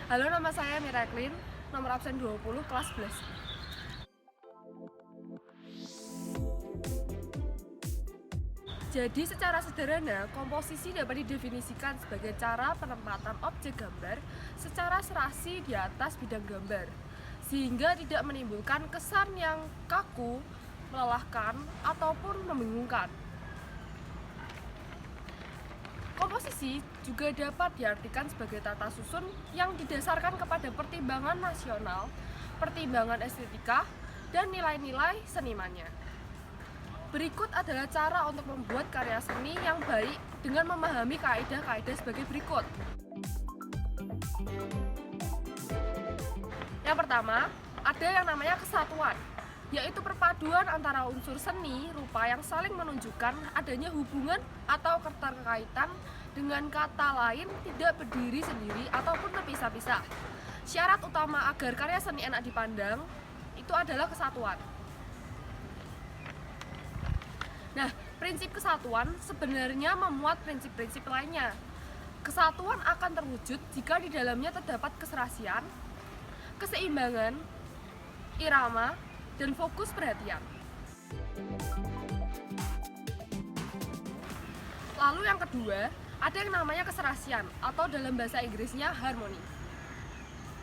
Halo, nama saya Miraklin, nomor absen 20, kelas 11. Jadi secara sederhana, komposisi dapat didefinisikan sebagai cara penempatan objek gambar secara serasi di atas bidang gambar, sehingga tidak menimbulkan kesan yang kaku, melelahkan, ataupun membingungkan. Komposisi juga dapat diartikan sebagai tata susun yang didasarkan kepada pertimbangan nasional, pertimbangan estetika, dan nilai-nilai senimannya. Berikut adalah cara untuk membuat karya seni yang baik dengan memahami kaidah-kaidah sebagai berikut. Yang pertama, ada yang namanya kesatuan, yaitu perpaduan antara unsur seni rupa yang saling menunjukkan adanya hubungan atau keterkaitan dengan kata lain tidak berdiri sendiri ataupun terpisah-pisah. Syarat utama agar karya seni enak dipandang itu adalah kesatuan. Nah, prinsip kesatuan sebenarnya memuat prinsip-prinsip lainnya. Kesatuan akan terwujud jika di dalamnya terdapat keserasian, keseimbangan, irama, dan fokus perhatian. Lalu yang kedua, ada yang namanya keserasian atau dalam bahasa Inggrisnya harmoni.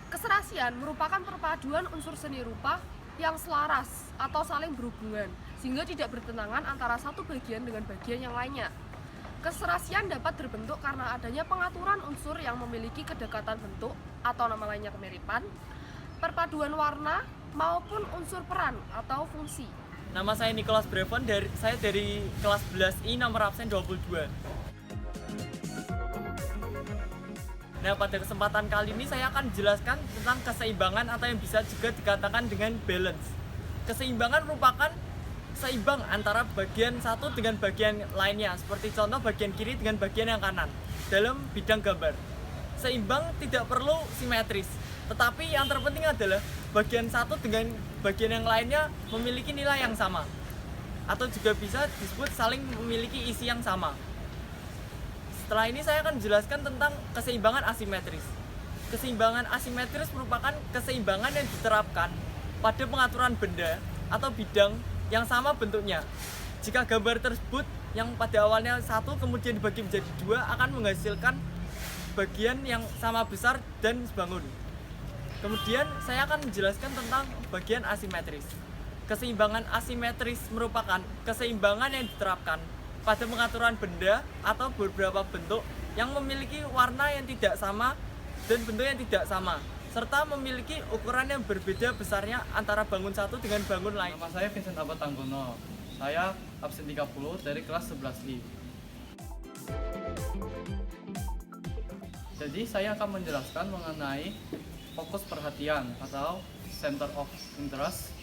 Keserasian merupakan perpaduan unsur seni rupa yang selaras atau saling berhubungan, sehingga tidak bertentangan antara satu bagian dengan bagian yang lainnya. Keserasian dapat terbentuk karena adanya pengaturan unsur yang memiliki kedekatan bentuk atau nama lainnya kemiripan, perpaduan warna, maupun unsur peran atau fungsi. Nama saya Nicholas Brevon, saya dari kelas 11I nomor absen 22. Nah, pada kesempatan kali ini saya akan menjelaskan tentang keseimbangan atau yang bisa juga dikatakan dengan balance. Keseimbangan merupakan seimbang antara bagian satu dengan bagian lainnya, seperti contoh bagian kiri dengan bagian yang kanan dalam bidang gambar. Seimbang tidak perlu simetris, tetapi yang terpenting adalah bagian satu dengan bagian yang lainnya memiliki nilai yang sama, atau juga bisa disebut saling memiliki isi yang sama. Setelah ini saya akan menjelaskan tentang keseimbangan asimetris. Keseimbangan asimetris merupakan keseimbangan yang diterapkan pada pengaturan benda atau bidang yang sama bentuknya. Jika gambar tersebut yang pada awalnya satu kemudian dibagi menjadi dua akan menghasilkan bagian yang sama besar dan sebangun. Kemudian saya akan menjelaskan tentang bagian asimetris. Keseimbangan asimetris merupakan keseimbangan yang diterapkan pada pengaturan benda atau beberapa bentuk yang memiliki warna yang tidak sama dan bentuk yang tidak sama, serta memiliki ukuran yang berbeda besarnya antara bangun satu dengan bangun lain. Nama saya Vincent Abad Tanggono. Saya absen 30 dari kelas 11I. Jadi saya akan menjelaskan mengenai fokus perhatian atau center of interest.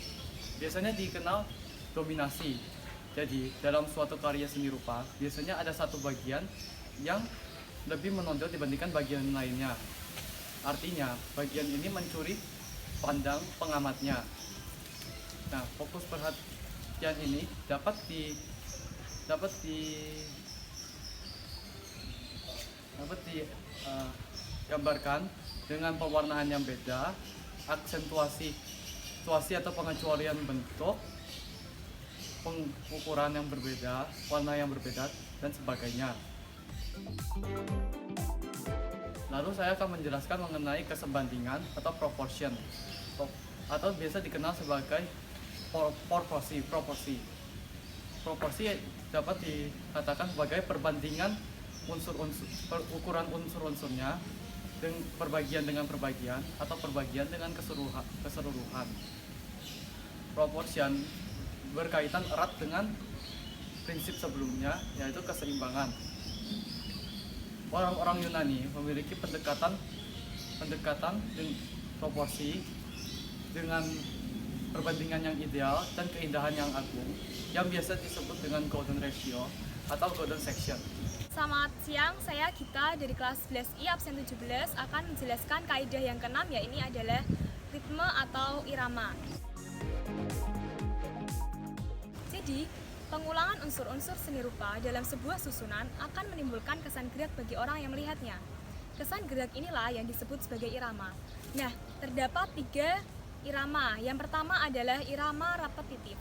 Biasanya dikenal dominasi. Jadi dalam suatu karya seni rupa biasanya ada satu bagian yang lebih menonjol dibandingkan bagian lainnya. Artinya bagian ini mencuri pandang pengamatnya. Nah, fokus perhatian ini dapat digambarkan dengan pewarnaan yang beda, aksentuasi atau pengecualian bentuk, pengukuran yang berbeda, warna yang berbeda, dan sebagainya. Lalu saya akan menjelaskan mengenai kesebandingan atau proportion, atau biasa dikenal sebagai proporsi. Proporsi dapat dikatakan sebagai perbandingan ukuran unsur-unsurnya dengan perbagian dengan perbagian atau perbagian dengan keseluruhan. Proportion berkaitan erat dengan prinsip sebelumnya, yaitu keseimbangan. Orang-orang Yunani memiliki pendekatan dengan proporsi dengan perbandingan yang ideal dan keindahan yang agung yang biasa disebut dengan golden ratio atau golden section. Selamat siang, saya Gita dari kelas 11I absen 17 akan menjelaskan kaidah yang keenam, yaitu adalah ritme atau irama. Jadi, pengulangan unsur-unsur seni rupa dalam sebuah susunan akan menimbulkan kesan gerak bagi orang yang melihatnya. Kesan gerak inilah yang disebut sebagai irama. Nah, terdapat 3 irama. Yang pertama adalah irama repetitif.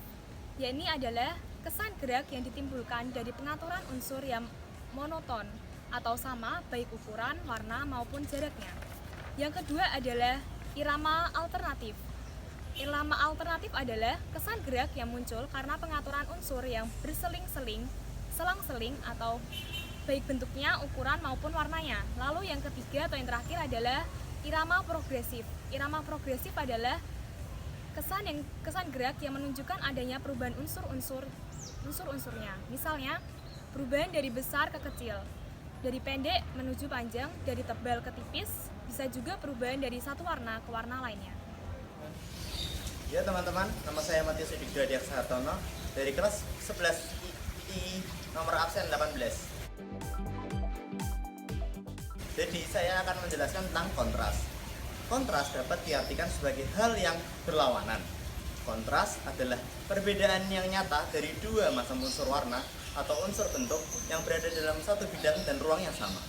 Yakni adalah kesan gerak yang ditimbulkan dari pengaturan unsur yang monoton atau sama baik ukuran, warna maupun jaraknya. Yang kedua adalah irama alternatif. Irama alternatif adalah kesan gerak yang muncul karena pengaturan unsur yang berseling-seling, selang-seling atau baik bentuknya, ukuran maupun warnanya. Lalu yang ketiga atau yang terakhir adalah irama progresif. Irama progresif adalah kesan gerak yang menunjukkan adanya perubahan unsur-unsurnya. Misalnya, perubahan dari besar ke kecil, dari pendek menuju panjang, dari tebal ke tipis, bisa juga perubahan dari satu warna ke warna lainnya. Ya teman-teman, nama saya Matius Edikdo Adiaksa Hartono dari kelas 11 I nomor absen 18. Jadi saya akan menjelaskan tentang kontras. Kontras dapat diartikan sebagai hal yang berlawanan. Kontras adalah perbedaan yang nyata dari dua macam unsur warna atau unsur bentuk yang berada dalam satu bidang dan ruang yang sama.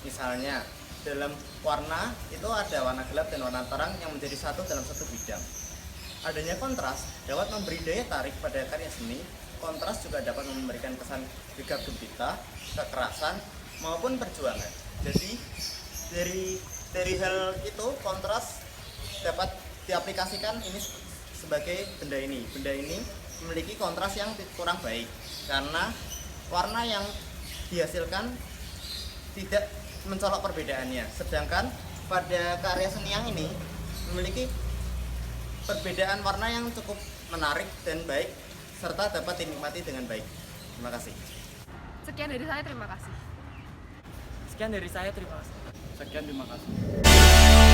Misalnya, dalam warna itu ada warna gelap dan warna terang yang menjadi satu dalam satu bidang. Adanya kontras dapat memberi daya tarik pada karya seni. Kontras juga dapat memberikan kesan gegap gempita, kekerasan, maupun perjuangan. Jadi dari hal itu kontras dapat diaplikasikan ini sebagai benda ini. Benda ini memiliki kontras yang kurang baik karena warna yang dihasilkan tidak mencolok perbedaannya. Sedangkan pada karya seni yang ini memiliki perbedaan warna yang cukup menarik dan baik serta dapat dinikmati dengan baik. Terima kasih. Sekian dari saya, terima kasih. Sekian dari saya, terima kasih. Sekian, terima kasih.